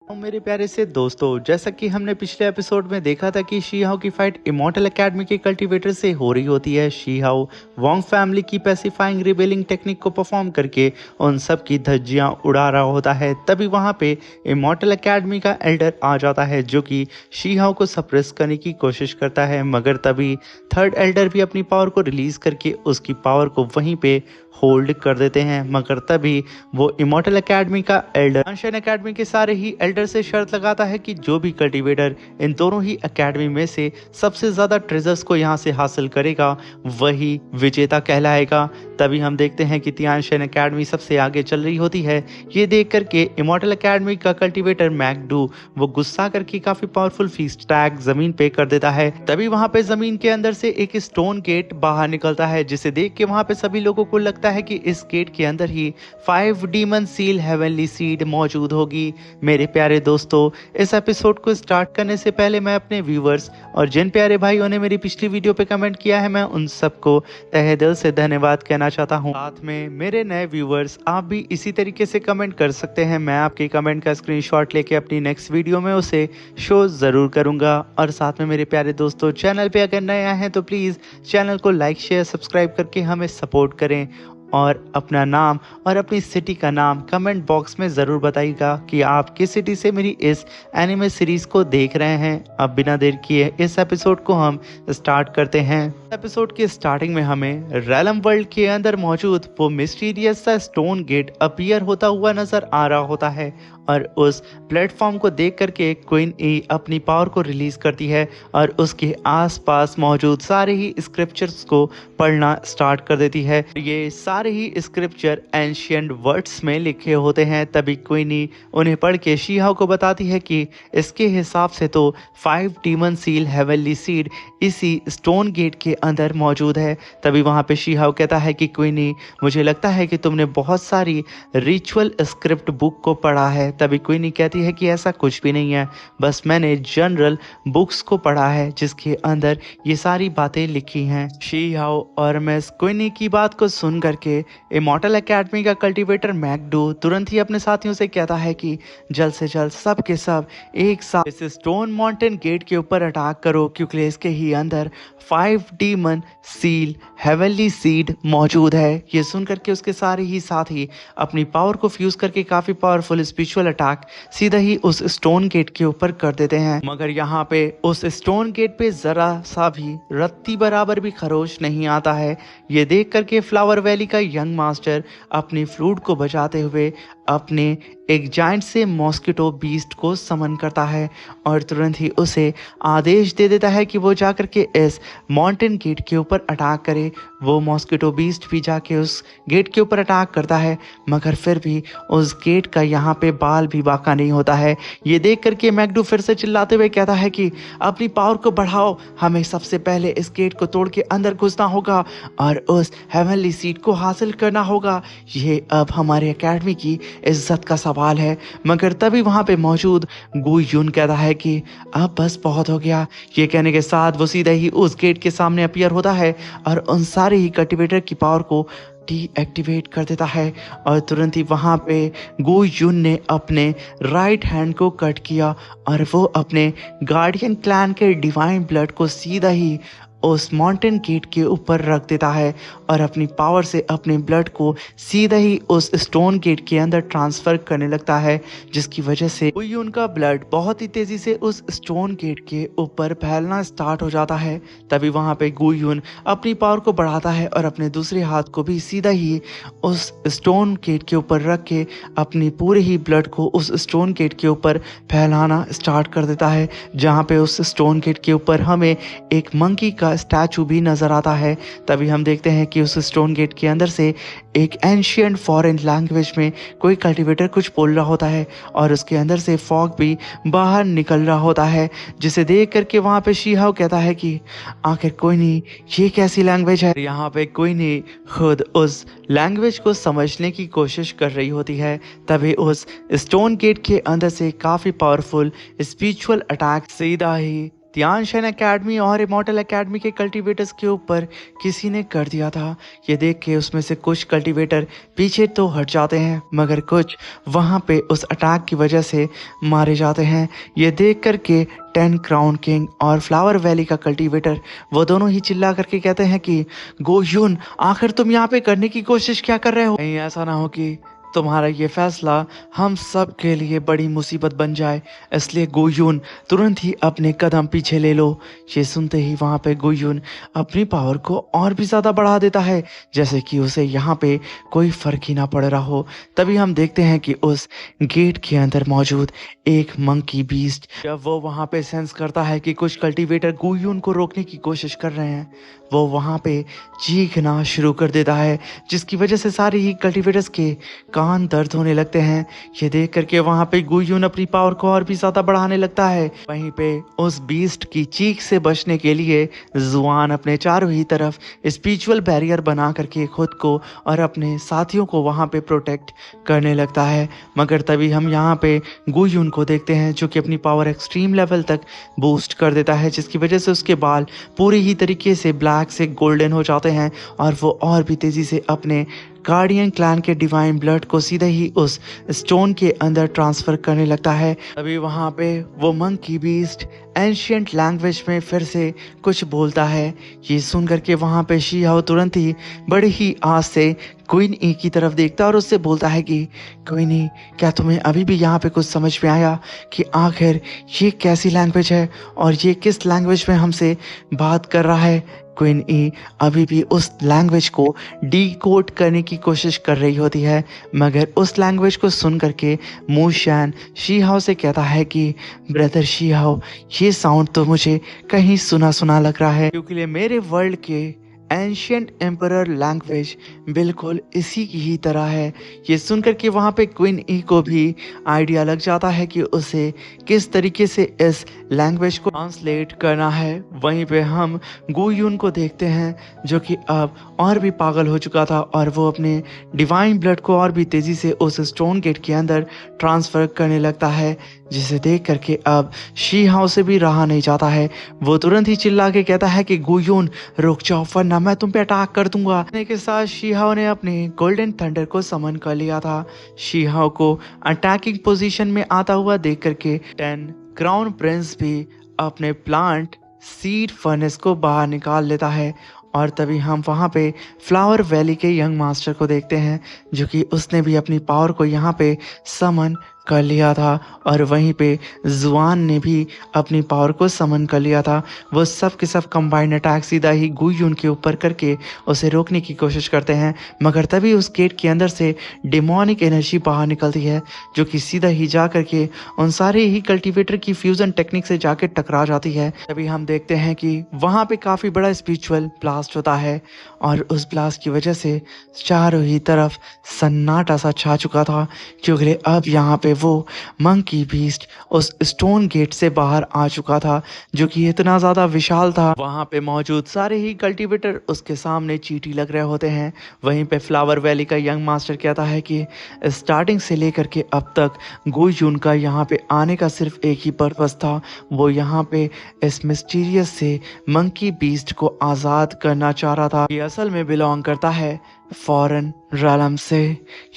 तो मेरे प्यारे से दोस्तों, जैसा कि हमने पिछले एपिसोड में देखा था कि शी हाउ की फाइट इमॉर्टल एकेडमी के कल्टीवेटर से हो रही होती है। शी हाउ वोंग फैमिली की पैसिफाइंग रिबेलिंग टेक्निक को परफॉर्म करके उन सब की धज्जियां उड़ा रहा होता है। तभी वहां पे इमॉर्टल एकेडमी का एल्डर आ जाता है जो कि शी हाउ को सप्रेस करने की कोशिश करता है, मगर तभी थर्ड एल्डर भी अपनी पावर को रिलीज करके उसकी पावर को वहीं पे होल्ड कर देते हैं। मगर तभी वो इमॉर्टल एकेडमी का एल्डर अनशन एकेडमी के सारे ही एल्डर से शर्त लगाता है कि जो भी कल्टीवेटर इन दोनों ही एकेडमी में से सबसे ज्यादा ट्रेजर्स को यहाँ से हासिल करेगा वही विजेता कहलाएगा। तभी हम देखते हैं कि तियानशन एकेडमी सबसे आगे चल रही होती है। ये देख करके इमॉर्टल एकेडमी का कल्टीवेटर मैकडू वो गुस्सा करके काफी पावरफुल फीस्ट टैग जमीन पे कर देता है। तभी वहां पे जमीन के अंदर से एक स्टोन गेट बाहर निकलता है, जिसे देख के वहां पे सभी लोगों को लगता है कि इस गेट के अंदर ही 5 डीमन सील हेवनली सीड मौजूद होगी। मेरे प्यारे दोस्तों, इस एपिसोड को स्टार्ट करने से पहले मैं अपने व्यूवर्स और जिन प्यारे भाइयों ने मेरी पिछली वीडियो पे कमेंट किया है, मैं उन सबको तहे दिल से धन्यवाद कहना चाहता हूँ। साथ में मेरे नए व्यूवर्स, आप भी इसी तरीके से कमेंट कर सकते हैं। मैं आपके कमेंट का स्क्रीनशॉट लेके अपनी नेक्स्ट वीडियो में उसे शो जरूर करूंगा। और साथ में मेरे प्यारे दोस्तों, चैनल पे अगर नए आए हैं तो प्लीज चैनल को लाइक शेयर सब्सक्राइब करके हमें सपोर्ट करें और अपना नाम और अपनी सिटी का नाम कमेंट बॉक्स में ज़रूर बताइएगा कि आप किस सिटी से मेरी इस एनिमे सीरीज़ को देख रहे हैं। अब बिना देर किए इस एपिसोड को हम स्टार्ट करते हैं। एपिसोड के स्टार्टिंग में हमें रैलम वर्ल्ड के अंदर मौजूद वो मिस्टीरियस सा स्टोन गेट अपीयर होता हुआ नजर आ रहा होता है और उस प्लेटफॉर्म को देख करके क्वीन ई अपनी पावर को रिलीज करती है और उसके आसपास मौजूद सारे ही स्क्रिप्चर्स को पढ़ना स्टार्ट कर देती है। ये सारे ही स्क्रिप्चर एंशिएंट वर्ड्स में लिखे होते हैं। तभी क्वीन ई उन्हें पढ़ के शी हाउ को बताती है कि इसके हिसाब से तो 5 डीमन सील हेवनली सीड इसी स्टोन गेट के अंदर मौजूद है। तभी वहां पे शी हाउ कहता है कि क्वीन ई, मुझे लगता है कि तुमने बहुत सारी रिचुअल स्क्रिप्ट बुक को पढ़ा है। तभी क्वीनी कहती है कि ऐसा कुछ भी नहीं है, बस मैंने जनरल बुक्स को पढ़ा है जिसके अंदर ये सारी बातें लिखी हैं। शी हाउ और मिस क्वीनी की बात को सुन करके इमॉर्टल एकेडमी का कल्टीवेटर मैकडू तुरंत ही अपने साथियों से कहता है कि जल्द से जल्द सब के सब एक साथ इस स्टोन माउंटेन गेट के ऊपर अटैक करो, क्योंकि इसके ही अंदर 5 डीमन सील हेवनली सीड मौजूद है। ये सुन करके उसके सारे ही साथी अपनी पावर को फ्यूज करके काफी पावरफुल स्पिरिचुअल अटैक सीधा ही उस स्टोन गेट के ऊपर कर देते हैं। मगर यहाँ पे उस स्टोन गेट पे जरा सा भी रत्ती बराबर भी खरोच नहीं आता है। ये देख करके फ्लावर वैली का यंग मास्टर अपनी फ्लूट को बजाते हुए अपने एक जाइंट से मॉस्किटो बीस्ट को समन करता है और तुरंत ही उसे आदेश दे देता है कि वो जाकर के इस माउंटेन गेट के ऊपर अटैक करे। वो मॉस्किटो बीस्ट भी जाके उस गेट के ऊपर अटैक करता है, मगर फिर भी उस गेट का यहाँ पे बाल भी बाका नहीं होता है। ये देख करके मैकडू फिर से चिल्लाते हुए कहता है कि अपनी पावर को बढ़ाओ, हमें सबसे पहले इस गेट को तोड़ के अंदर घुसना होगा और उस हेवनली सीट को हासिल करना होगा। ये अब हमारे एकेडमी की इज्जत का सवाल है। मगर तभी वहां पे मौजूद गु यून कहता है कि अब बस बहुत हो गया। ये कहने के साथ वो सीधा ही उस गेट के सामने अपीयर होता है और उन सारे ही कल्टीवेटर की पावर को डीएक्टिवेट कर देता है और तुरंत ही वहां पे गु यून ने अपने राइट हैंड को कट किया और वो अपने गार्डियन क्लैन के डिवाइन ब्लड को सीधा ही उस माउंटेन गेट के ऊपर रख देता है और अपनी पावर से अपने ब्लड को सीधा ही उस स्टोन गेट के अंदर ट्रांसफर करने लगता है, जिसकी वजह से गुयून का ब्लड बहुत ही तेजी से उस स्टोन गेट के ऊपर फैलना स्टार्ट हो जाता है। तभी वहां पे गुयून अपनी पावर को बढ़ाता है और अपने दूसरे हाथ को भी सीधा ही उस स्टोन गेट के ऊपर रख के अपनी पूरे ही ब्लड को उस स्टोन गेट के ऊपर फैलाना स्टार्ट कर देता है, जहाँ पे उस स्टोन गेट के ऊपर हमें एक मंकी का स्टैचू भी नजर आता है। तभी हम देखते हैं कि उस स्टोन गेट के अंदर से एक एंशिएंट फॉरेन लैंग्वेज में कोई कल्टीवेटर कुछ बोल रहा होता है और उसके अंदर से फॉग भी बाहर निकल रहा होता है, जिसे देख करके वहां पे शी हाउ कहता है कि आखिर कोई नहीं, ये कैसी लैंग्वेज है। यहाँ पे कोई नहीं खुद उस लैंग्वेज को समझने की कोशिश कर रही होती है। तभी उस स्टोन गेट के अंदर से काफी पावरफुल स्पिरिचुअल अटैक सीधा ही तियानशन एकेडमी और इमॉर्टल एकेडमी के कल्टीवेटर्स के ऊपर किसी ने कर दिया था। ये देख के उसमें से कुछ कल्टीवेटर पीछे तो हट जाते हैं, मगर कुछ वहां पे उस अटैक की वजह से मारे जाते हैं। ये देख करके 10 क्राउन किंग और फ्लावर वैली का कल्टीवेटर वो दोनों ही चिल्ला करके कहते हैं कि गोयुन, आखिर तुम यहाँ पे करने की कोशिश क्या कर रहे हो? कहीं ऐसा ना हो कि तुम्हारा ये फैसला हम सब के लिए बड़ी मुसीबत बन जाए, इसलिए गोयुन तुरंत ही अपने कदम पीछे ले लो। ये सुनते ही वहाँ पे गोयुन अपनी पावर को और भी ज़्यादा बढ़ा देता है, जैसे कि उसे यहाँ पे कोई फर्क ही ना पड़ रहा हो। तभी हम देखते हैं कि उस गेट के अंदर मौजूद एक मंकी बीस्ट, जब वो वहाँ पे सेंस करता है कि कुछ कल्टीवेटर गोयुन को रोकने की कोशिश कर रहे हैं, वो वहाँ पे चीखना शुरू कर देता है, जिसकी वजह से सारे ही कल्टीवेटर्स के कान दर्द होने लगते हैं। ये देख करके वहाँ पे गोयुन अपनी पावर को और भी ज्यादा बढ़ाने लगता है। वहीं पे उस बीस्ट की चीख से बचने के लिए जुआन अपने चारों ही तरफ स्पिरिचुअल बैरियर बना करके खुद को और अपने साथियों को वहाँ पे प्रोटेक्ट करने लगता है। मगर तभी हम यहाँ पे गोयुन को देखते हैं, जो कि अपनी पावर एक्सट्रीम लेवल तक बूस्ट कर देता है, जिसकी वजह से उसके बाल पूरी ही तरीके से ब्लैक से गोल्डन हो जाते हैं और वो और भी तेजी से अपने गार्डियन क्लैन के डिवाइन ब्लड को सीधे ही उस स्टोन के अंदर ट्रांसफर करने लगता है। तभी वहां पे वो मंकी बीस्ट एंशिएंट लैंग्वेज में फिर से कुछ बोलता है। ये सुन करके वहां पे शी-हाओ तुरंत ही बड़ी ही आस से क्वीन ई की तरफ देखता है और उससे बोलता है कि क्वीन ई, क्या तुम्हें अभी भी यहाँ पे कुछ समझ में आया कि आखिर ये कैसी लैंग्वेज है और ये किस लैंग्वेज में हमसे बात कर रहा है? क्वीन ई अभी भी उस लैंग्वेज को डीकोड करने की कोशिश कर रही होती है, मगर उस लैंग्वेज को सुन करके मूशैन शी-हाओ से कहता है कि ब्रदर शी-हाओ, ये साउंड तो मुझे कहीं सुना सुना लग रहा है, क्योंकि मेरे वर्ल्ड के एंशिएंट एम्परर लैंग्वेज बिल्कुल इसी की ही तरह है। ये सुनकर के वहाँ पे क्वीन ई को भी आइडिया लग जाता है कि उसे किस तरीके से इस लैंग्वेज को ट्रांसलेट करना है। वहीं पे हम गोयुन को देखते हैं, जो कि अब और भी पागल हो चुका था और वो अपने डिवाइन ब्लड को और भी तेज़ी से उस स्टोन गेट के अंदर ट्रांसफ़र करने लगता है, जिसे देख करके अब शी-हाओ से भी रहा नहीं जाता है। वो तुरंत ही चिल्ला के कहता है कि गोयुन रुक जाओ, वरना मैं तुम पे अटैक कर दूंगा। के साथ शी-हाओ ने अपने गोल्डन थंडर को समन कर लिया था। शी-हाओ को अटैकिंग पोजीशन में आता हुआ देख करके 10 क्राउन प्रिंस भी अपने प्लांट सीड फर्नेस को बाहर निकाल लेता है और तभी हम वहाँ पे फ्लावर वैली के यंग मास्टर को देखते हैं, जो कि उसने भी अपनी पावर को यहाँ पे समन कर लिया था और वहीं पे जुआन ने भी अपनी पावर को समन कर लिया था। वो सब के सब कंबाइंड अटैक सीधा ही गोयुन के ऊपर करके उसे रोकने की कोशिश करते हैं, मगर तभी उस गेट के अंदर से डिमोनिक एनर्जी बाहर निकलती है, जो कि सीधा ही जा करके उन सारे ही कल्टीवेटर की फ्यूजन टेक्निक से जाके टकरा जाती है। तभी हम देखते हैं कि वहाँ पे काफ़ी बड़ा स्पिरिचुअल ब्लास्ट होता है और उस ब्लास्ट की वजह से चारों ही तरफ सन्नाटा सा छा चुका था, क्योंकि अब यहाँ पे वो मंकी बीस्ट उस स्टोन गेट से बाहर आ चुका था, जो कि इतना ज़्यादा विशाल था। वहाँ पे मौजूद सारे ही कल्टीवेटर उसके सामने चींटी लग रहे होते हैं। वहीं पे फ्लावर वैली का यंग मास्टर कहता है कि स्टार्टिंग से लेकर के अब तक गोयुन का यहाँ पे आने का सिर्फ एक ही पर्पस था, वो यहाँ पे इस मिस्टीरियस से मंकी बीस्ट को आज़ाद करना चाह रहा था। ये असल में बिलोंग करता है फॉरेन रालम से,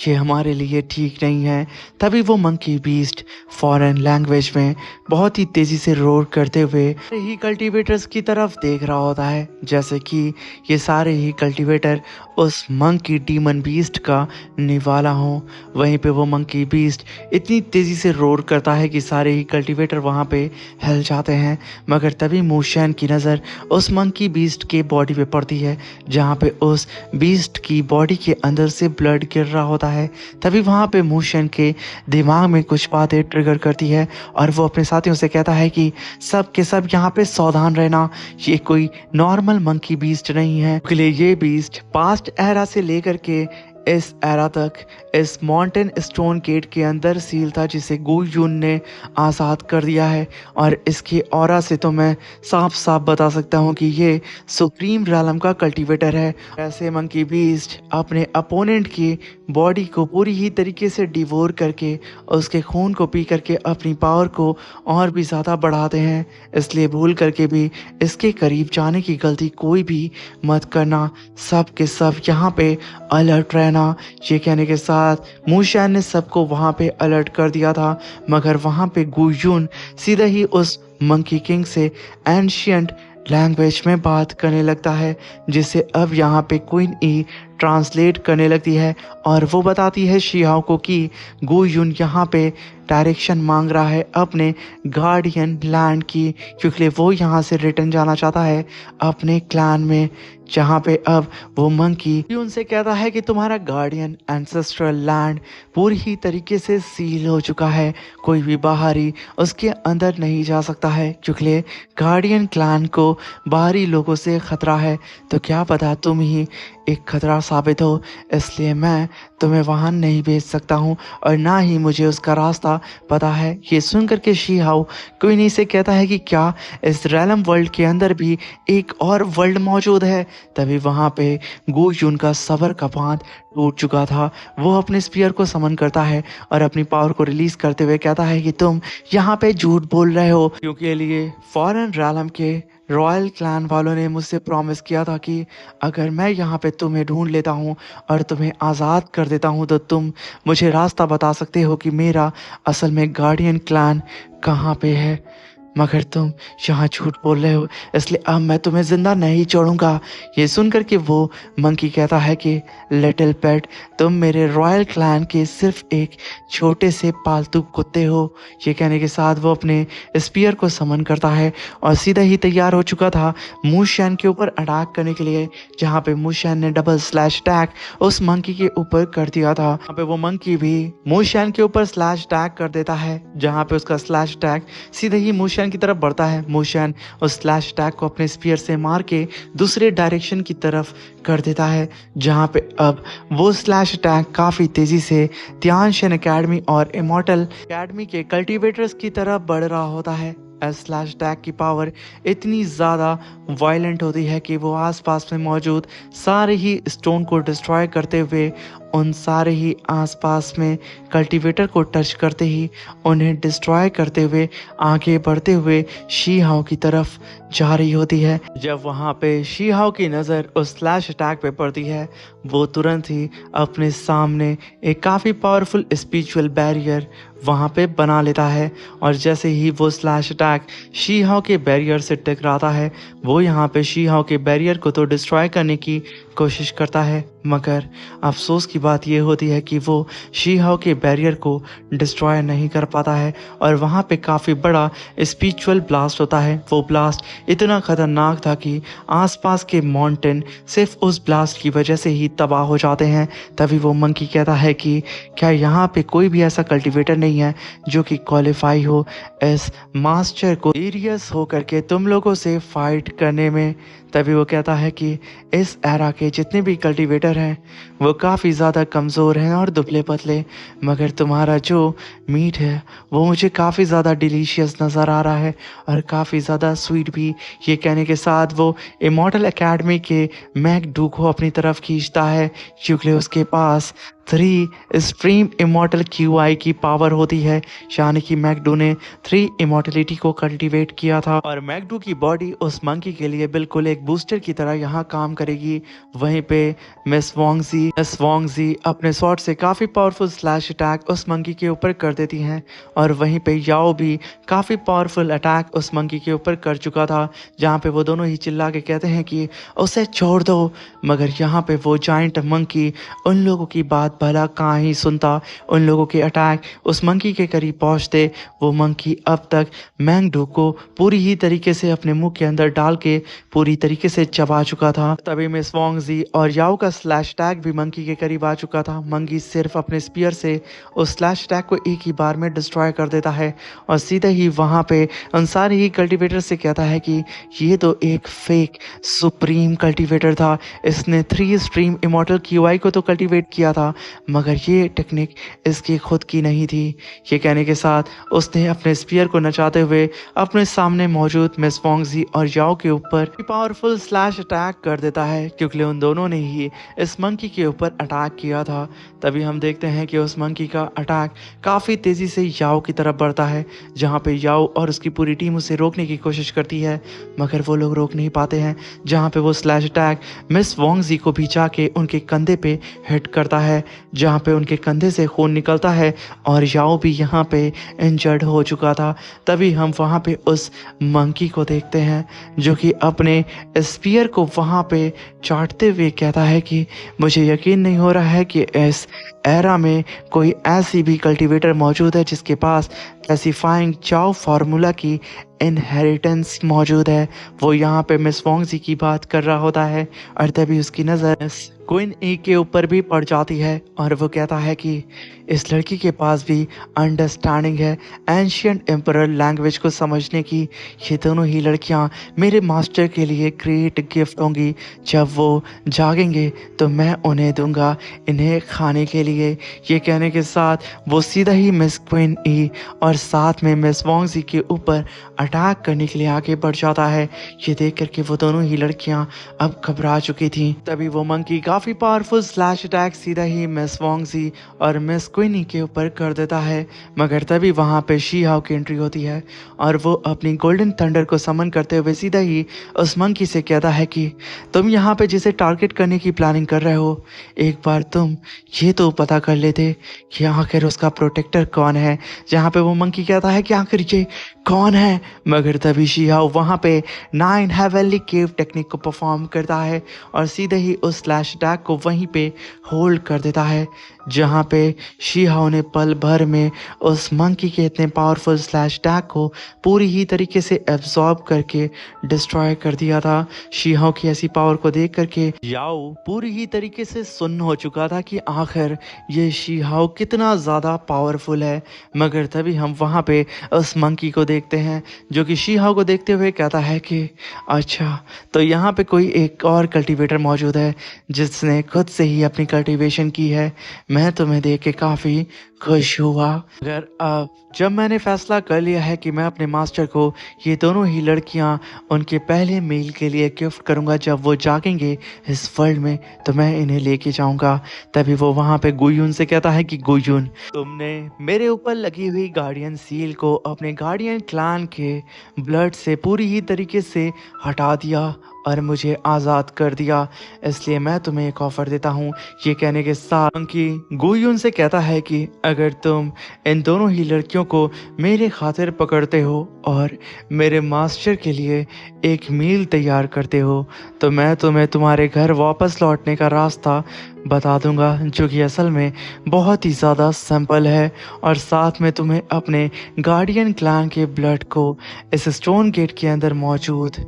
ये हमारे लिए ठीक नहीं है। तभी वो मंकी बीस्ट फॉरेन लैंग्वेज में बहुत ही तेज़ी से रोर करते हुए ही कल्टीवेटर्स की तरफ देख रहा होता है, जैसे कि ये सारे ही कल्टीवेटर उस मंकी डीमन बीस्ट का निवाला हो। वहीं पे वो मंकी बीस्ट इतनी तेज़ी से रोर करता है कि सारे ही कल्टीवेटर वहाँ पे हिल जाते हैं, मगर तभी मूशैन की नज़र उस मंकी बीस्ट के बॉडी पे पड़ती है, जहाँ पे उस बीस्ट की बॉडी के अंदर से ब्लड गिर रहा होता है। तभी वहाँ पे मूशैन के दिमाग में कुछ बातें ट्रिगर करती है और वो अपने साथियों से कहता है कि सब के सब यहाँ पे सावधान रहना, ये कोई नॉर्मल मंकी बीस्ट नहीं है, ये बीस्ट पास्ट एरा से लेकर के इस एरा तक इस माउंटेन स्टोन गेट के अंदर सील था जिसे गु यून ने आज़ाद कर दिया है। और इसकी ऑरा से तो मैं साफ साफ बता सकता हूँ कि ये सुप्रीम रैलम का कल्टीवेटर है। ऐसे मंकी बीस्ट अपने अपोनेंट की बॉडी को पूरी ही तरीके से डिवोर करके उसके खून को पी करके अपनी पावर को और भी ज़्यादा बढ़ाते हैं। इसलिए भूल करके भी इसके करीब जाने की गलती कोई भी मत करना। सब के सब यहाँ पे अलर्ट रहना। ये कहने के साथ मूशैन ने सबको वहाँ पे अलर्ट कर दिया था, मगर वहाँ पे गु यून सीधा ही उस मंकी किंग से एंशियंट लैंग्वेज में बात करने लगता है, जिसे अब यहाँ पे क्वीन ई ट्रांसलेट करने लगती है। और वो बताती है शीहाओ को कि गु यून यहाँ पे डायरेक्शन मांग रहा है अपने गार्डियन लैंड की, क्योंकि वो यहाँ से रिटर्न जाना चाहता है अपने क्लैन में, जहाँ पे अब वो मंकी उनसे कहता है कि तुम्हारा गार्डियन एंसेस्ट्रल लैंड पूरी ही तरीके से सील हो चुका है, कोई भी बाहरी उसके अंदर नहीं जा सकता है, क्योंकि गार्डियन क्लैन को बाहरी लोगों से खतरा है। तो क्या पता तुम ही एक खतरा साबित हो, इसलिए मैं तुम्हें वहाँ नहीं भेज सकता हूँ और ना ही मुझे उसका रास्ता पता है। ये सुनकर के शीहाओ क्वीनी से कहता है कि क्या इस रैलम वर्ल्ड के अंदर भी एक और वर्ल्ड मौजूद है। तभी वहाँ पे गु यून का सबर का बांध टूट चुका था। वो अपने स्पीयर को समन करता है और अपनी पावर को रिलीज करते हुए कहता है कि तुम यहाँ पे झूठ बोल रहे हो, क्योंकि लिए फॉरेन रैलम के रॉयल क्लैन वालों ने मुझसे प्रॉमिस किया था कि अगर मैं यहाँ पे तुम्हें ढूंढ लेता हूँ और तुम्हें आज़ाद कर देता हूँ तो तुम मुझे रास्ता बता सकते हो कि मेरा असल में गार्डियन क्लैन कहाँ पे है। मगर तुम यहाँ झूठ बोल रहे हो, इसलिए अब मैं तुम्हें जिंदा नहीं छोड़ूंगा। ये सुनकर के वो मंकी कहता है कि लिटिल पेट, तुम मेरे रॉयल क्लैन के सिर्फ एक छोटे से पालतू कुत्ते हो। ये कहने के साथ वो अपने स्पीयर को समन करता है और सीधा ही तैयार हो चुका था मूशैन के ऊपर अटैक करने के लिए, जहाँ पे मूशैन ने डबल स्लैश अटैक उस मंकी के ऊपर कर दिया था। यहाँ पे वो मंकी भी मूशैन के ऊपर स्लैश अटैक कर देता है, जहाँ पे उसका स्लैश अटैक सीधे ही मूशैन की तरफ बढ़ता है। मूशैन उस स्लैश अटैक को अपने स्पीयर से मार के दूसरे डायरेक्शन की तरफ कर देता है, जहाँ पे अब वो स्लैश अटैक काफ़ी तेज़ी से तियानशिन एकेडमी और इमॉर्टल एकेडमी के कल्टीवेटर्स की तरफ बढ़ रहा होता है। स्लैश अटैक की पावर इतनी ज़्यादा वायलेंट होती है कि वो आसपास में मौजूद सारे ही स्टोन को डिस्ट्रॉय करते हुए उन सारे ही आसपास में कल्टीवेटर को टच करते ही उन्हें डिस्ट्रॉय करते हुए आगे बढ़ते हुए शीहाओ की तरफ जा रही होती है। जब वहाँ पे शीहाओ की नज़र उस स्लैश अटैक पे पड़ती है, वो तुरंत ही अपने सामने एक काफ़ी पावरफुल स्पिरिचुअल बैरियर वहाँ पे बना लेता है। और जैसे ही वो स्लैश अटैक शीहाओ के बैरियर से टकराता है, वो यहाँ पे शीहाओ के बैरियर को तो डिस्ट्रॉय करने की कोशिश करता है, मगर अफसोस की बात यह होती है कि वो शीहाओ के बैरियर को डिस्ट्रॉय नहीं कर पाता है और वहाँ पे काफ़ी बड़ा स्पिरिचुअल ब्लास्ट होता है। वो ब्लास्ट इतना ख़तरनाक था कि आसपास के माउंटेन सिर्फ उस ब्लास्ट की वजह से ही तबाह हो जाते हैं। तभी वो मंकी कहता है कि क्या यहाँ पे कोई भी ऐसा कल्टीवेटर नहीं है जो कि क्वालिफाई हो इस मास्टर को सीरियस हो करके तुम लोगों से फाइट करने में। तभी वो कहता है कि इस एरा के जितने भी कल्टीवेटर हैं वो काफ़ी ज़्यादा कमज़ोर हैं और दुबले पतले, मगर तुम्हारा जो मीट है वो मुझे काफ़ी ज़्यादा डिलीशियस नज़र आ रहा है और काफ़ी ज़्यादा स्वीट भी। ये कहने के साथ वो इमॉर्टल एकेडमी के मैकडू को अपनी तरफ खींचता है, क्योंकि उसके पास 3 स्ट्रीम इमॉर्टल QI की पावर होती है, यानी कि मैकडू ने 3 इमॉर्टलिटी को कल्टीवेट किया था और मैकडू की बॉडी उस मंकी के लिए बिल्कुल एक बूस्टर की तरह यहाँ काम करेगी। वहीं पे मिस वोंगजी अपने शॉट से काफ़ी पावरफुल स्लैश अटैक उस मंकी के ऊपर कर देती हैं और वहीं पे याओ भी काफ़ी पावरफुल अटैक उस मंकी के ऊपर कर चुका था, जहाँ पे वो दोनों ही चिल्ला के कहते हैं कि उसे छोड़ दो, मगर यहाँ पे वो जाइंट मंकी उन लोगों की बात भला कहाँ ही सुनता उन लोगों के अटैक उस मंकी के करीब पहुंचते। वो मंकी अब तक मैंगडू को पूरी ही तरीके से अपने मुंह के अंदर डाल के पूरी तरीके से चबा चुका था। तभी मिस वोंगजी और याओ का स्लैश टैग भी मंकी के करीब आ चुका था। मंकी सिर्फ अपने स्पीयर से उस स्लैश टैग को एक ही बार में डिस्ट्रॉय कर देता है और सीधे ही वहां पे उन सारे ही कल्टीवेटर से कहता है कि ये तो एक फेक सुप्रीम कल्टीवेटर था। इसने 3 स्ट्रीम इमॉर्टल क्यूआई को तो कल्टीवेट किया था, मगर ये टेक्निक इसकी खुद की नहीं थी। ये कहने के साथ उसने अपने स्पीयर को नचाते हुए अपने सामने मौजूद मिस वोंगजी और याओ के ऊपर पावरफुल स्लैश अटैक कर देता है, क्योंकि उन दोनों ने ही इस मंकी के ऊपर अटैक किया था। तभी हम देखते हैं कि उस मंकी का अटैक काफ़ी तेज़ी से याओ की तरफ बढ़ता है, जहाँ पे याओ और उसकी पूरी टीम उसे रोकने की कोशिश करती है, मगर वो लोग रोक नहीं पाते हैं। जहाँ पे वो स्लैश अटैक मिस वोंगजी को भी जाके उनके कंधे पे हिट करता है, जहाँ पे उनके कंधे से खून निकलता है और याओ भी यहाँ पे इंजर्ड हो चुका था। तभी हम वहाँ पे उस मंकी को देखते हैं जो कि अपने स्पीयर को वहाँ पे चाटते हुए कहता है कि मुझे यकीन नहीं हो रहा है कि इस एरा में कोई ऐसी भी कल्टीवेटर मौजूद है जिसके पास क्लासिफाइंग चाओ फार्मूला की इनहेरिटेंस मौजूद है। वो यहाँ पे मिस वोंगजी की बात कर रहा होता है और तभी उसकी नज़र क्वीन ई के ऊपर भी पड़ जाती है और वो कहता है कि इस लड़की के पास भी अंडरस्टैंडिंग है एंशिएंट एम्परर लैंग्वेज को समझने की। ये दोनों ही लड़कियाँ मेरे मास्टर के लिए ग्रेट गिफ्ट होंगी। जब वो जागेंगे तो मैं उन्हें दूंगा इन्हें खाने के लिए। ये कहने के साथ वो सीधा ही मिस क्वीन ई और साथ में मिस वोंगजी के ऊपर अटैक करने के लिए आगे बढ़ जाता है। ये देख करके वो दोनों ही लड़कियां अब घबरा चुकी थीं। तभी वो मंकी काफ़ी पावरफुल स्लैश अटैक सीधा ही मिस वोंगजी और मिस क्वीनी के ऊपर कर देता है, मगर तभी वहाँ पे शी हाओ की एंट्री होती है और वो अपनी गोल्डन थंडर को समन करते हुए सीधा ही उस मंकी से कहता है कि तुम यहाँ पे जिसे टारगेट करने की प्लानिंग कर रहे हो, एक बार तुम ये तो पता कर लेते कि आखिर उसका प्रोटेक्टर कौन है। जहाँ पे वो मंकी कहता है कि आखिर ये कौन है, मगर तभी शी हाओ वहाँ पे 9 हेवनली केव टेक्निक को परफॉर्म करता है और सीधे ही उस स्लैश अटैक को वहीं पे होल्ड कर देता है, जहाँ पे शी हाओ ने पल भर में उस मंकी के इतने पावरफुल स्लैश अटैक को पूरी ही तरीके से एब्जॉर्ब करके डिस्ट्रॉय कर दिया था। शी हाओ की ऐसी पावर को देख करके याओ पूरी ही तरीके से सुन्न हो चुका था कि आखिर ये शी हाओ कितना ज़्यादा पावरफुल है, मगर तभी हम वहाँ पे उस मंकी को देखते हैं जो कि शी हाओ को देखते हुए कहता है कि अच्छा, तो यहाँ पे कोई एक और कल्टीवेटर मौजूद है जिसने खुद से ही अपनी कल्टीवेशन की है। मैं तुम्हें देख के काफ़ी खुश हुआ। अगर अब जब मैंने फैसला कर लिया है कि मैं अपने मास्टर को ये दोनों ही लड़कियां उनके पहले मील के लिए गिफ्ट करूंगा, जब वो जागेंगे इस वर्ल्ड में तो मैं इन्हें लेके जाऊंगा। तभी वो वहाँ पे गुयून से कहता है कि गुयून, तुमने मेरे ऊपर लगी हुई गार्डियन सील को अपने गार्डियन क्लैन के ब्लड से पूरी ही तरीके से हटा दिया और मुझे आज़ाद कर दिया, इसलिए मैं तुम्हें एक ऑफ़र देता हूँ। ये कहने के साथ कि गुयून से कहता है कि अगर तुम इन दोनों ही लड़कियों को मेरे खातिर पकड़ते हो और मेरे मास्टर के लिए एक मील तैयार करते हो तो मैं तुम्हें तुम्हारे घर वापस लौटने का रास्ता बता दूंगा, जो कि असल में बहुत ही ज़्यादा सिंपल है। और साथ में तुम्हें अपने गार्डियन क्लैन के ब्लड को इस स्टोन गेट के अंदर मौजूद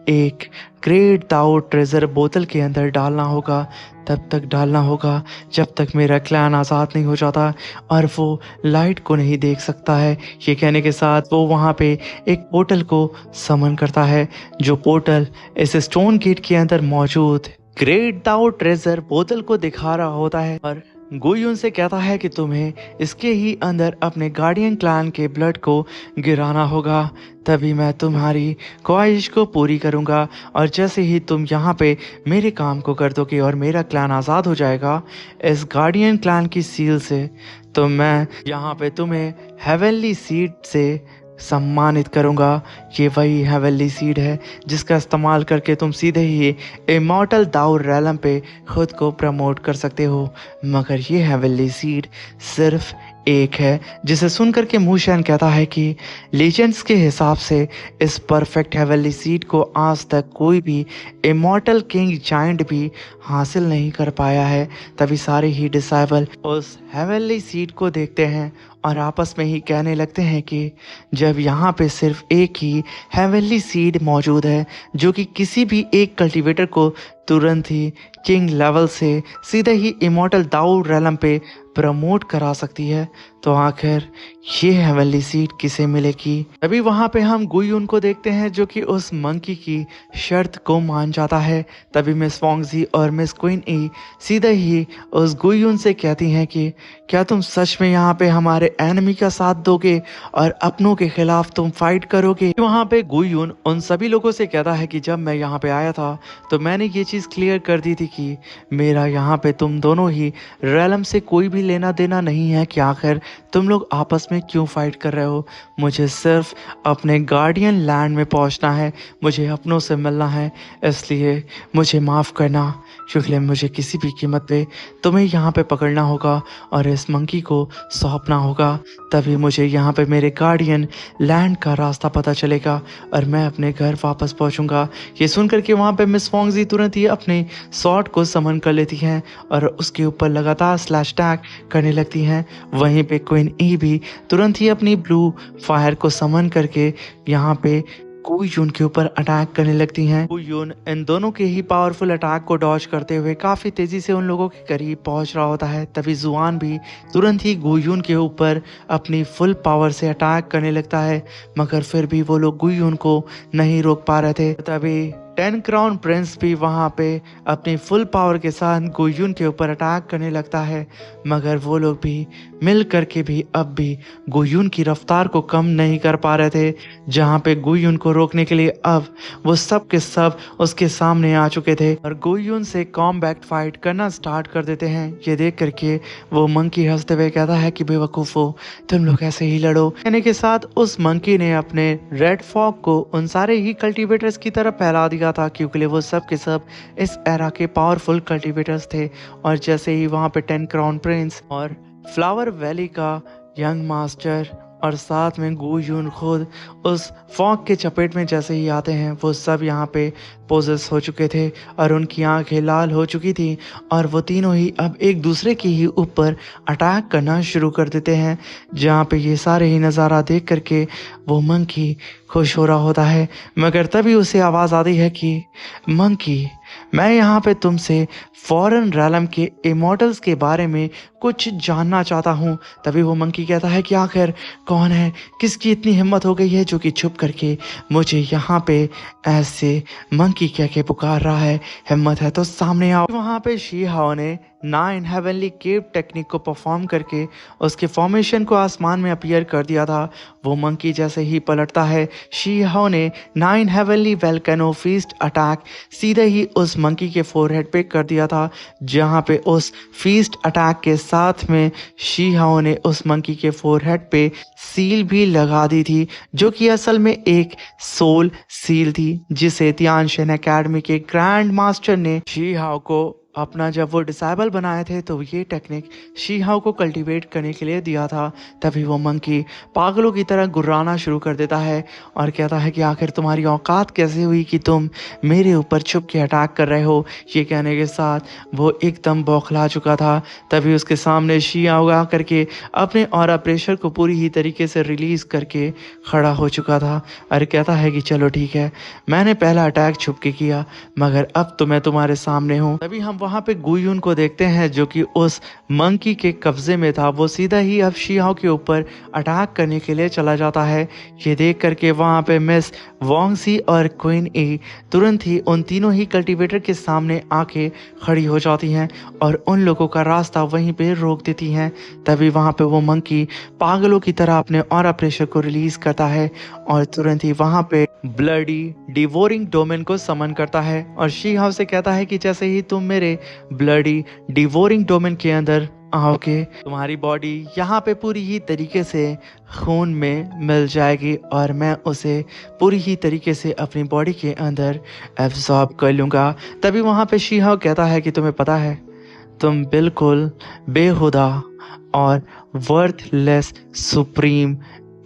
एक ग्रेट दाओ ट्रेजर बोतल के अंदर डालना होगा। तब तक डालना होगा जब तक मेरा क्लैन आज़ाद नहीं हो जाता और वो लाइट को नहीं देख सकता है। ये कहने के साथ वो वहाँ पे एक पोर्टल को समन करता है, जो पोर्टल इस स्टोन गेट के अंदर मौजूद ग्रेट दाओ ट्रेजर बोतल को दिखा रहा होता है और गुयून से कहता है कि तुम्हें इसके ही अंदर अपने गार्डियन क्लैन के ब्लड को गिराना होगा, तभी मैं तुम्हारी ख्वाहिश को पूरी करूंगा। और जैसे ही तुम यहाँ पे मेरे काम को कर दोगे और मेरा क्लैन आज़ाद हो जाएगा इस गार्डियन क्लैन की सील से, तो मैं यहाँ पे तुम्हें हेवनली सीड से सम्मानित करूंगा। ये वही हेवनली सीड है जिसका इस्तेमाल करके तुम सीधे ही इमॉर्टल दाओ रैलम पे खुद को प्रमोट कर सकते हो, मगर ये हेवनली सीड सिर्फ एक है, जिसे सुनकर के मूशैन कहता है कि लीजेंड्स के हिसाब से इस परफेक्ट हेवनली सीड को आज तक कोई भी इमॉर्टल किंग जायंट भी हासिल नहीं कर पाया है। तभी सारे ही डिसाइबल उस हेवनली सीड को देखते हैं और आपस में ही कहने लगते हैं कि जब यहाँ पे सिर्फ एक ही हेवनली सीड मौजूद है जो कि किसी भी एक कल्टीवेटर को तुरंत ही किंग लेवल से सीधे ही इमॉर्टल दाऊ रेलम पे प्रमोट करा सकती है, तो आखिर ये हेवनली सीड किसे मिलेगी। तभी वहां पे हम गुयुन को देखते हैं जो कि उस मंकी की शर्त को मान जाता है। तभी मिस वोंगजी और मिस क्वीन ई सीधे ही उस गुयुन से कहती हैं कि क्या तुम सच में यहाँ पे हमारे एनिमी का साथ दोगे और अपनों के खिलाफ तुम फाइट करोगे। वहां पे गुयुन उन सभी लोगों से कहता है कि जब मैं यहाँ पे आया था तो मैंने ये चीज क्लियर कर दी थी कि मेरा यहाँ पे तुम दोनों ही रेलम से कोई भी लेना देना नहीं है कि आखिर तुम लोग आपस में क्यों फाइट कर रहे हो। मुझे सिर्फ अपने गार्डियन लैंड में पहुंचना है, मुझे अपनों से मिलना है, इसलिए मुझे माफ़ करना क्योंकि मुझे किसी भी कीमत पे तुम्हें यहाँ पे पकड़ना होगा और इस मंकी को सौंपना होगा। तभी मुझे यहाँ पे मेरे गार्डियन लैंड का रास्ता पता चलेगा और मैं अपने घर वापस पहुँचूँगा। ये सुनकर के वहाँ पे मिस वोंगजी तुरंत ही अपने स्वॉर्ड को समन कर लेती हैं और उसके ऊपर लगातार स्लैश टैग करने लगती हैं। वहीं पे क्वीन ई भी तुरंत ही अपनी ब्लू फायर को समन करके यहाँ पे गुयुन के ऊपर अटैक करने लगती हैं। गुयुन इन दोनों के ही पावरफुल अटैक को डॉज करते हुए काफी तेजी से उन लोगों के करीब पहुंच रहा होता है। तभी जुआन भी तुरंत ही गुयुन के ऊपर अपनी फुल पावर से अटैक करने लगता है, मगर फिर भी वो लोग गुयुन को नहीं रोक पा रहे थे। तभी 10 क्राउन प्रिंस भी वहां पे अपनी फुल पावर के साथ गुयुन के ऊपर अटैक करने लगता है, मगर वो लोग भी मिल करके भी अब भी गुयुन की रफ्तार को कम नहीं कर पा रहे थे। जहां पे गुयुन को रोकने के लिए अब वो सब के सब उसके सामने आ चुके थे और गुयुन से कॉम्बैट फाइट करना स्टार्ट कर देते हैं। ये देख करके वो मंकी हंसते हुए कहता है कि बेवकूफ़ो, तुम लोग ऐसे ही लड़ो। कहने के साथ उस मंकी ने अपने रेड फॉग को उन सारे ही कल्टीवेटर्स की तरफ फैला दिया था, क्योंकि वो सब के सब इस एरा के पावरफुल कल्टीवेटर्स थे। और जैसे ही वहां पे 10 क्राउन प्रिंस और फ्लावर वैली का यंग मास्टर और साथ में गुयुन खुद उस फॉग के चपेट में जैसे ही आते हैं, वो सब यहाँ पे पोजेस हो चुके थे और उनकी आंखें लाल हो चुकी थी और वो तीनों ही अब एक दूसरे के ही ऊपर अटैक करना शुरू कर देते हैं। जहाँ पे ये सारे ही नज़ारा देख करके वो मंकी खुश हो रहा होता है, मगर तभी उसे आवाज़ आती है कि मंकी, मैं यहाँ पे तुमसे फॉरेन रैलम के इमॉर्टल्स के बारे में कुछ जानना चाहता हूँ। तभी वो मंकी कहता है कि आखिर कौन है, किसकी इतनी हिम्मत हो गई है जो कि छुप करके मुझे यहाँ पे ऐसे मंकी कह के पुकार रहा है। हिम्मत है तो सामने आओ। वहाँ पे शी हाओ ने 9 हेवनली केव टेक्निक को परफॉर्म करके उसके फॉर्मेशन को आसमान में अपीयर कर दिया था। वो मंकी जैसे ही पलटता है, शी हाओ ने 9 हेवनली वेल्केनो फीस्ट अटैक सीधे ही उस मंकी के फोरहेड पे कर दिया था, जहाँ पे उस फीस्ट अटैक के साथ में शी हाओ ने उस मंकी के फोरहेड पे सील भी लगा दी थी, जो कि असल में एक सोल सील थी, जिसे तियानशेन एकेडमी के ग्रैंड मास्टर ने शी हाओ को अपना जब वो डिसेबल बनाए थे तो ये टेक्निक शी हाओ को कल्टीवेट करने के लिए दिया था। तभी वो मंकी पागलों की तरह गुर्राना शुरू कर देता है और कहता है कि आखिर तुम्हारी औकात कैसे हुई कि तुम मेरे ऊपर छुप के अटैक कर रहे हो। ये कहने के साथ वो एकदम बौखला चुका था। तभी उसके सामने शी हाओ आ करके अपने ऑरा प्रेशर को पूरी ही तरीके से रिलीज करके खड़ा हो चुका था और कहता है कि चलो ठीक है, मैंने पहला अटैक छुप के किया, मगर अब तो मैं तुम्हारे सामने हूँ। तभी हम वहां पे गुयुन को देखते हैं जो कि उस मंकी के कब्जे में था। वो सीधा ही अब शी हाओ के ऊपर अटैक करने के लिए चला जाता है। ये देख करके वहां पे मिस वोंगजी और क्वीन ई तुरंत ही उन तीनों ही कल्टीवेटर के सामने आके खड़ी हो जाती हैं और उन लोगों का रास्ता वहीं पे रोक देती हैं। तभी वहां पे वो मंकी पागलों की तरह अपने ऑरा प्रेशर को रिलीज करता है और तुरंत ही वहां पे ब्लडी डिवोरिंग डोमेन को समन करता है और शी हाओ से कहता है कि जैसे ही तुम मेरे ब्लडी डिवोरिंग डोमेन के अंदर आओगे, तुम्हारी बॉडी यहाँ पे पूरी ही तरीके से खून में मिल जाएगी और मैं उसे पूरी ही तरीके से अपनी बॉडी के अंदर एब्जॉर्ब कर लूँगा। तभी वहाँ पे शी हाओ कहता है कि तुम्हें पता है तुम बिल्कुल बेहुदा और वर्थलेस सुप्रीम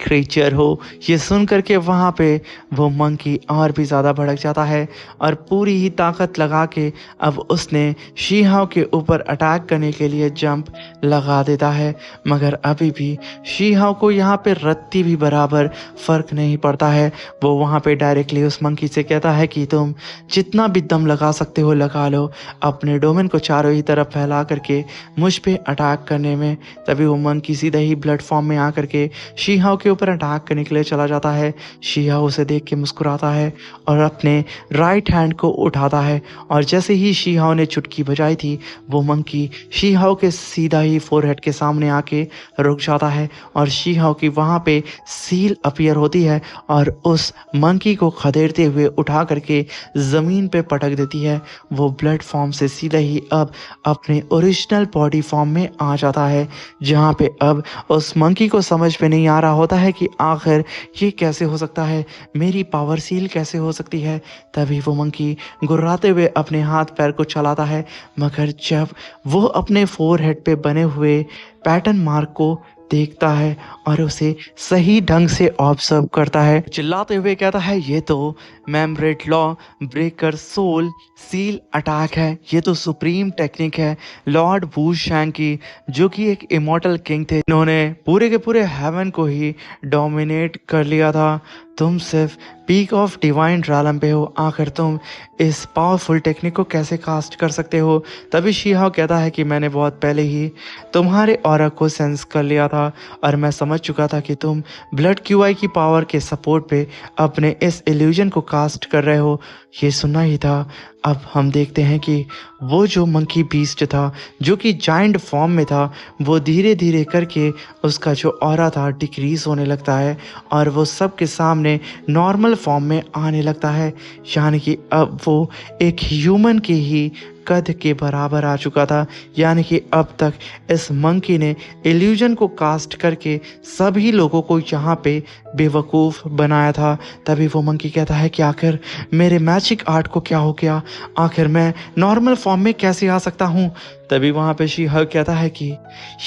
क्रीचर हो। ये सुन करके वहाँ पे वो मंकी और भी ज़्यादा भड़क जाता है और पूरी ही ताकत लगा के अब उसने शी हाओ के ऊपर अटैक करने के लिए जंप लगा देता है। मगर अभी भी शी हाओ को यहाँ पे रत्ती भी बराबर फ़र्क नहीं पड़ता है। वो वहाँ पे डायरेक्टली उस मंकी से कहता है कि तुम जितना भी दम लगा सकते हो लगा लो, अपने डोमेन को चारों ही तरफ फैला करके मुझ पे अटैक करने में। तभी वो मंकी सीधा ही ब्लड फॉर्म में आकर के शी हाओ के ऊपर अटैक करने के लिए चला जाता है। शी हाओ उसे देख के मुस्कुराता है और अपने राइट हैंड को उठाता है और जैसे ही शी हाओ ने चुटकी बजाई थी वो मंकी शी हाओ के सीधा ही फोरहेड के सामने आके रुक जाता है और शी हाओ की वहाँ पे सील अपीयर होती है और उस मंकी को खदेड़ते हुए उठा करके ज़मीन पे पटक देती है। वो ब्लड फॉर्म से सीधा ही अब अपने ओरिजिनल बॉडी फॉर्म में आ जाता है, जहाँ पे अब उस मंकी को समझ में नहीं आ रहा होता है कि आखिर ये कैसे हो सकता है, मेरी पावर सील कैसे हो सकती है। तभी वो मंकी गुर्राते हुए अपने हाथ पैर को चलाता है, मगर जब वो अपने फोरहेड पे बने हुए पैटर्न मार्क को देखता है और उसे सही ढंग से ऑब्जर्व करता है, चिल्लाते हुए कहता है ये तो मेम्ब्रेट law breaker soul seal attack है, ये तो सुप्रीम टेक्निक है लॉर्ड वू शैंग की, जो कि एक इमॉर्टल किंग थे। इन्होंने पूरे के पूरे हेवन को ही डोमिनेट कर लिया था। तुम सिर्फ पीक ऑफ डिवाइन रैलम पे हो, आखिर तुम इस पावरफुल टेक्निक को कैसे कास्ट कर सकते हो। तभी शी हाओ कहता है कि मैंने बहुत पहले ही तुम्हारे ऑरा को सेंस कर लिया था और मैं समझ चुका था कि तुम ब्लड क्यूआई की पावर के सपोर्ट पे अपने इस इल्यूजन को कास्ट कर रहे हो। ये सुनना ही था। अब हम देखते हैं कि वो जो मंकी बीस्ट था जो कि जाइंट फॉर्म में था, वो धीरे धीरे करके उसका जो ऑरा था डिक्रीज होने लगता है और वो सबके सामने नॉर्मल फॉर्म में आने लगता है, यानी कि अब वो एक ह्यूमन के ही कद के बराबर आ चुका था। यानी कि अब तक इस मंकी ने इल्यूजन को कास्ट करके सभी लोगों को यहाँ पे बेवकूफ़ बनाया था। तभी वो मंकी कहता है कि आखिर मेरे मैजिक आर्ट को क्या हो गया, आखिर मैं नॉर्मल फॉर्म में कैसे आ सकता हूँ। तभी वहाँ पे शी हाओ कहता है कि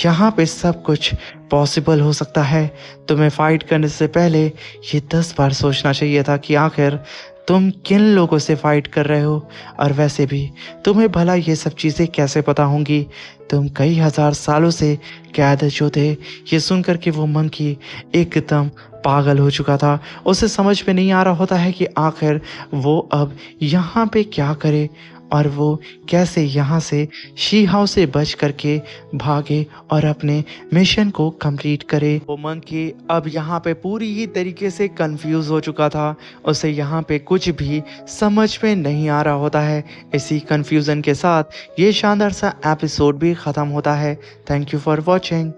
यहाँ पे सब कुछ पॉसिबल हो सकता है, तुम्हें फाइट करने से पहले ये 10 बार सोचना चाहिए था कि आखिर तुम किन लोगों से फाइट कर रहे हो, और वैसे भी तुम्हें भला ये सब चीज़ें कैसे पता होंगी, तुम कई हजार सालों से कैद जो थे। ये सुनकर के वो मंकी एकदम पागल हो चुका था। उसे समझ में नहीं आ रहा होता है कि आखिर वो अब यहाँ पे क्या करे और वो कैसे यहाँ से शी हाओ से बच करके भागे और अपने मिशन को कंप्लीट करे। वो मंकी अब यहाँ पे पूरी ही तरीके से कंफ्यूज हो चुका था। उसे यहाँ पे कुछ भी समझ में नहीं आ रहा होता है। इसी कंफ्यूजन के साथ ये शानदार सा एपिसोड भी ख़त्म होता है। Thank you for watching.